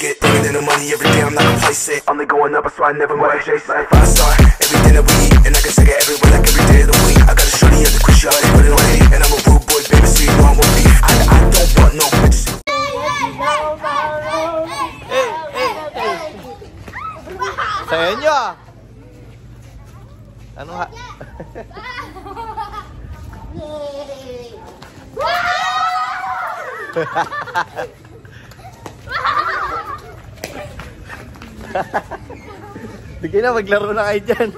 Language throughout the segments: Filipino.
it. Bringing in the money every day, I'm not complacent. Only going up, that's why I never want to chase it. 5-star, everything that we eat, and I can take it everywhere like every day of the week. I got a shorty at the crib, shorty put it on me, and I'm a rude boy, baby, so you know I won't be. I don't want no bitches. Sa inyo ah. Ano ha? Sige na, maglaro na kayo dyan.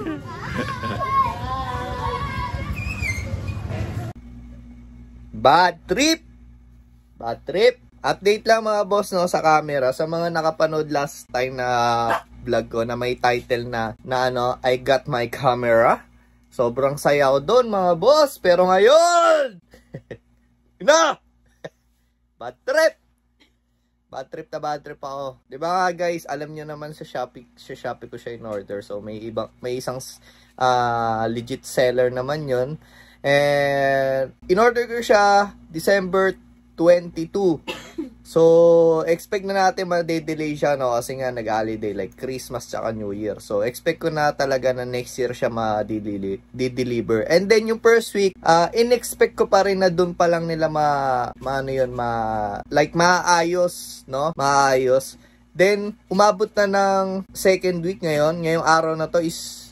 Bad trip! Bad trip! Update lang mga boss no sa camera sa mga nakapanood last time na vlog ko na may title na ano, I got my camera. Sobrang saya ko doon mga boss, pero ngayon na bad trip. Bad trip ako. 'Di ba guys, alam niyo naman sa Shopee ko siya in order. So may isang legit seller naman 'yon. And in order ko siya December 22. So, expect na natin ma-delay siya, no? Kasi nga nag-holiday, like Christmas tsaka New Year. So, expect ko na talaga na next year siya ma-deliver. And then, yung first week, in-expect ko pa rin na dun pa lang nila maayos, no? Maayos. Then, umabot na ng second week ngayon. Ngayong araw na to is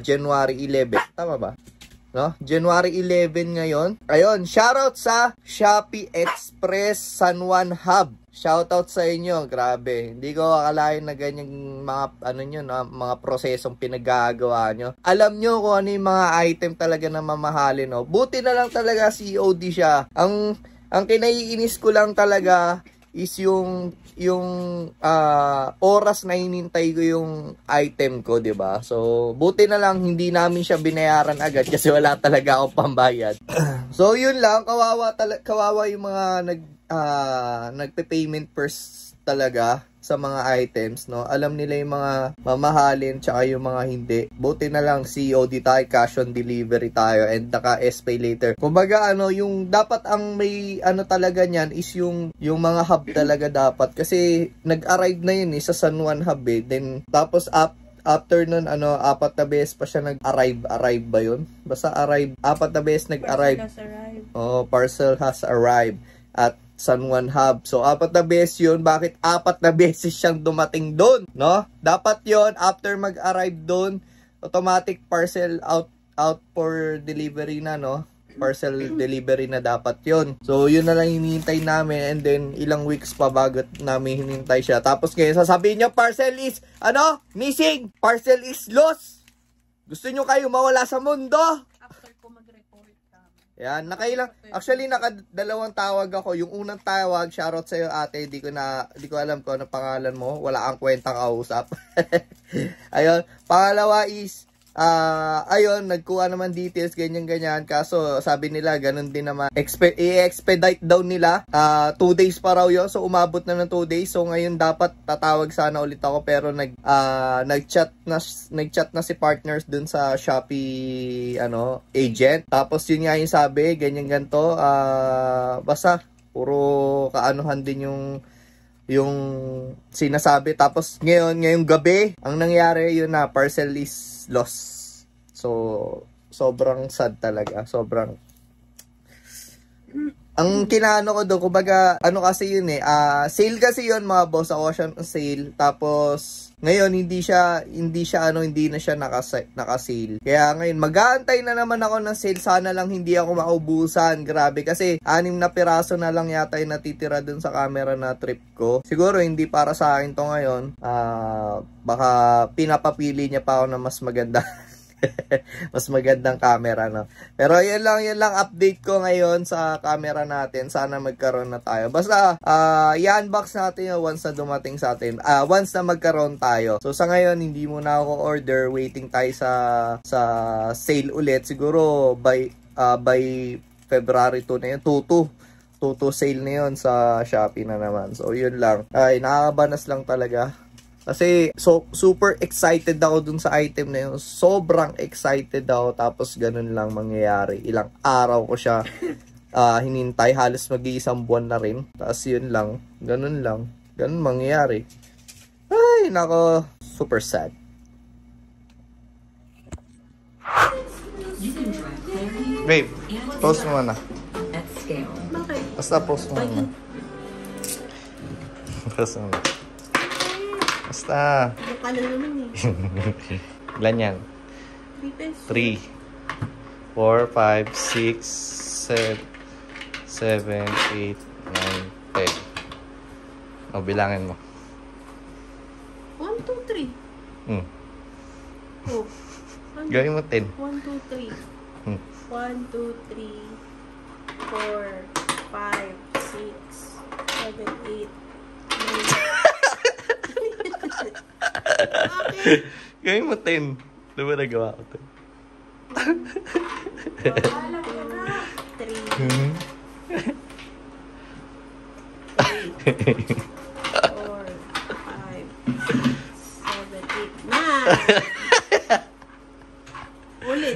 January 11. Tama ba? No? January 11 ngayon. Ayun, shoutout sa Shopee Express San Juan Hub. Shoutout sa inyo, grabe. Hindi ko akalain na ganyang mga mga prosesong pinagagawa nyo. Alam nyo kung ano yung mga item talaga na mamahalin, no? Buti na lang talaga COD siya. Ang kinaiinis ko lang talaga is yung oras na hinintay ko yung item ko, 'di ba? So, buti na lang hindi namin siya binayaran agad kasi wala talaga akong pambayad. So, yun lang, kawawa yung mga nagpe-payment first talaga sa mga items, no? Alam nila yung mga mamahalin tsaka yung mga hindi. Buti na lang COD tayo, cash on delivery tayo, and naka-SPay later. Kumbaga yung dapat ang may talaga niyan is yung mga hub talaga dapat, kasi nag-arrive na yun sa San Juan Hub eh. Then tapos after nun, 4 na beses pa siya nag-arrive ba yun? Basta arrive, 4 na beses nag-arrive. Parcel has arrived at San Juan Hub. So, 4 na beses yun. Bakit 4 na beses siyang dumating doon? No? Dapat yon after mag-arrive doon, automatic parcel out for delivery na, no? Parcel delivery na dapat yon. So, yun na lang hinihintay namin, and then ilang weeks pa bago namin hinihintay siya. Tapos ngayon, sasabihin nyo, parcel is, missing! Parcel is lost! Gusto nyo kayo mawala sa mundo? Yan, actually nakadalawang tawag ako. Yung unang tawag, shoutout sa iyo ate, di ko alam kung ano pangalan mo, wala kang kwentang kausap. Ayun, pangalawa is ayun, nagkuha naman details, ganyan, kaso sabi nila, ganun din naman, i-expedite daw nila, 2 days pa raw yun, so umabot na ng 2 days, so ngayon dapat tatawag sana ulit ako, pero nag-chat na si partners dun sa Shopee, agent, tapos yun nga yung sabi, ganyan-ganto, basta, puro kaanuhan din yung sinasabi. Tapos ngayong gabi, ang nangyari yun na parcel is lost. So, sobrang sad talaga. Sobrang ang kinaano ko doon, kumbaga, kasi yun sale kasi yun mga boss, sa Ocean sale. Tapos, ngayon, hindi na siya naka-sale. Kaya ngayon, mag-aantay na naman ako ng sale. Sana lang hindi ako maubusan. Grabe, kasi 6 na piraso na lang yata yung natitira dun sa camera na trip ko. Siguro, hindi para sa akin to ngayon. Baka pinapapili niya pa ako na mas maganda. Mas magandang camera, no? Pero yan lang update ko ngayon sa camera natin. Sana magkaroon na tayo. Basta i-unbox natin yun once na dumating sa atin. Once na magkaroon tayo. So sa ngayon hindi muna ako order, waiting tayo sa sale ulit. Siguro by February 2 na yun, 2 sale na yun sa Shopee na naman. So yun lang. Ay, nakakabanas lang talaga. Kasi super excited ako dun sa item na yun. Sobrang excited ako. Tapos ganun lang mangyayari. Ilang araw ko siya hinintay. Halos mag-iisang buwan na rin. Tapos yun lang. Ganun lang. ganun mangyayari. Ay, nako. Super sad. Babe, post mo na. Basta post mo na. Post mo na. Basta. Ilan yan? 3, 4, 5, 6, 7, 8, 9, 10. O, bilangin mo. 1, 2, 3. Oh. Gawin mo 10. 1, 2, 3. 1, 2, 3, 4, 5, 6, 7, 8, 9. Gawin mo 10. Di ba nagawa ko 10? 3.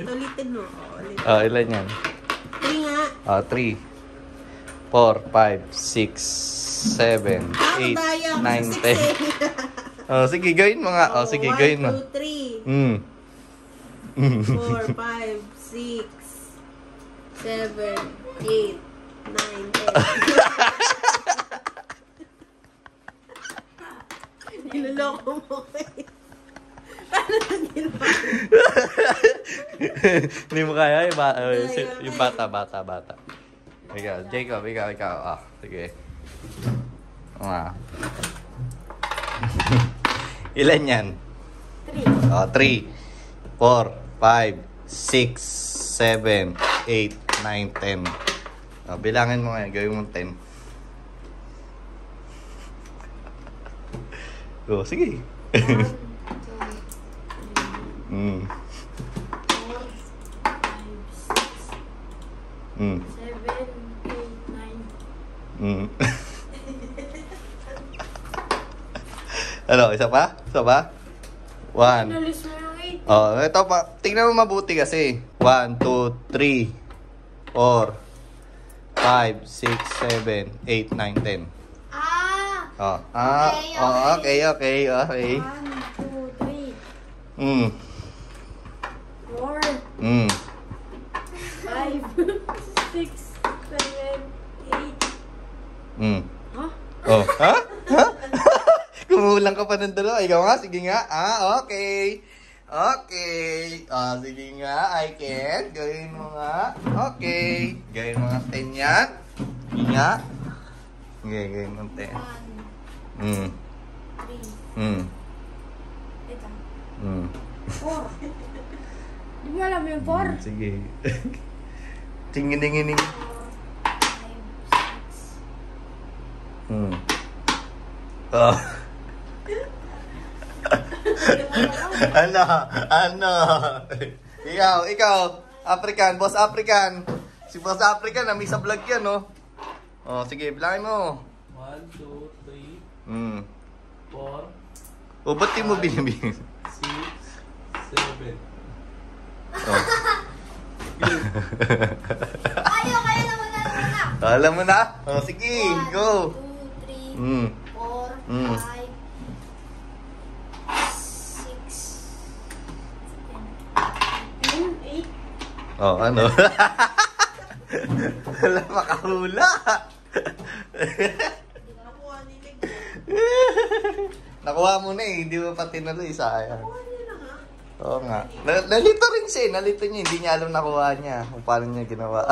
Ulitin mo. Oh, ilan yan? 3 nga. Oh, 3, 4, 5, 6, 7, 8, 9, 10. Oh, sige, gawin mo nga. Oh, sige, gawin mo. 1, 2, 3. 4, 5, 6, 7, 8, 9, 10. Niloloko mo kayo. Paano na ginawa? Hindi mo kaya yung bata. Ikaw, Jacob, ikaw. Ah, sige. Ilan yan? 3. Oh, 3, 4, 5, 6, 7, 8, 9, 10. Oh, bilangin mo ngayon, gawin mo 10. Oh, sige. 4, 5, 6, 7, 8, 9. Ano, isa pa? 1. Nalis mo yung 8. Oh, ito pa. Tingnan mo mabuti kasi. 1, 2, 3, 4, 5, 6, 7, 8, 9, 10. Oh, okay. 1, 2, 3. 4. 5, 6, 7, 8. Huh? Oh, ha? Kumulang ka pa ng dalawa. Ikaw nga, sige nga. Okay. Sige nga, I can. Gawin mo nga. Okay. Gawin mo nga 10 yan. Sige nga. Okay, gawin mo 10. 1, 3. Ito. 4. Di mo alam yung 4? Sige. Tingin-tingin. 5, 6. Oh. Ano? Ikaw, African, Boss African. Si Boss African, nami sa vlog yan, no? Oh, sige, bilangin mo. 1, 2, 3, 4, O, ba't di mo binibigyan? 6, 7. Oh. Kayo naman na. Alam mo na? Oh, sige, go. 1, 2, 3, 4, 5, 6, 7, 8. Oh, ano? Wala makahula. Nakuha mo na eh, hindi mo pa tinalo sayang. Oo nga. Nalito rin siya eh, nalito niya, hindi niya alam nakuha niya kung paano niya ginawa.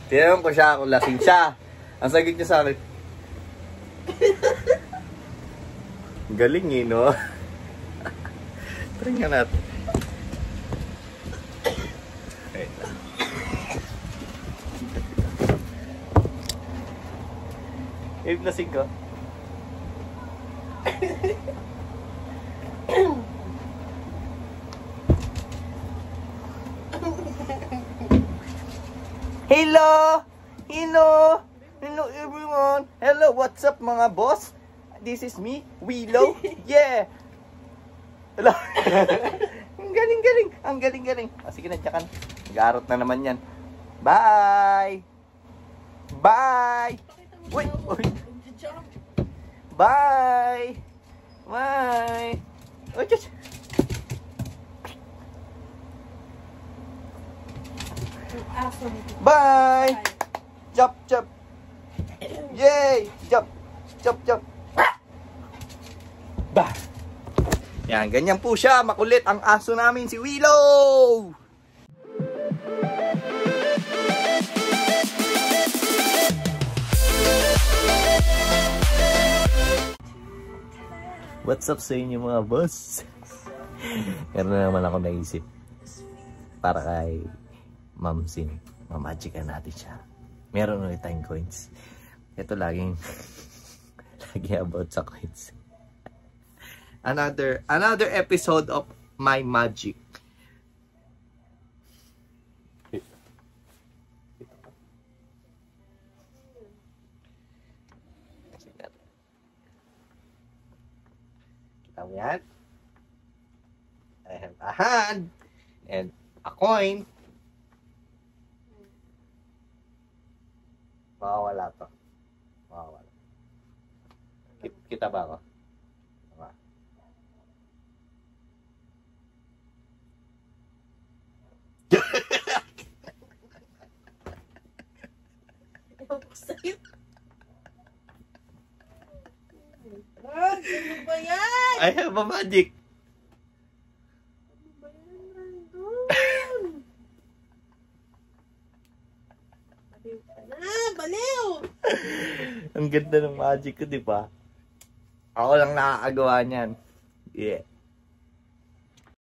Tinanong ko siya kung lasing siya. Ang sagot niya sa akin, galing eh, no? Try nga natin. Wait lang. Lasing ko. Hello everyone. Hello, what's up mga boss? This is me, Willow. Yeah. Hello. galing. Ang galing. Sige na, tsakan. Nag-aarot na naman yan. Bye! Bye! Uy! Bye! Bye! Uy, tsch! Bye! Jump! Yay! Jump! Bah! Yan, ganyan po siya. Makulit ang aso namin, si Willow! What's up sa inyo mga boss? Meron na naman ako naisip para kay Ma'am Sin. Mamagican natin siya. Meron ulit tayong coins. Ito lagi about sa coins. Another episode of my magic. Kita mo yan? I have a hand and a coin. Mawawala to. Mawawala. Kita ba ako? Tama. Ano ba yan? I have a magic. Ano ba yan, Brandon? Baliw ka na, baliw! Ang ganda ng magic ko, di ba? Ako lang nakakagawa niyan. Yeah.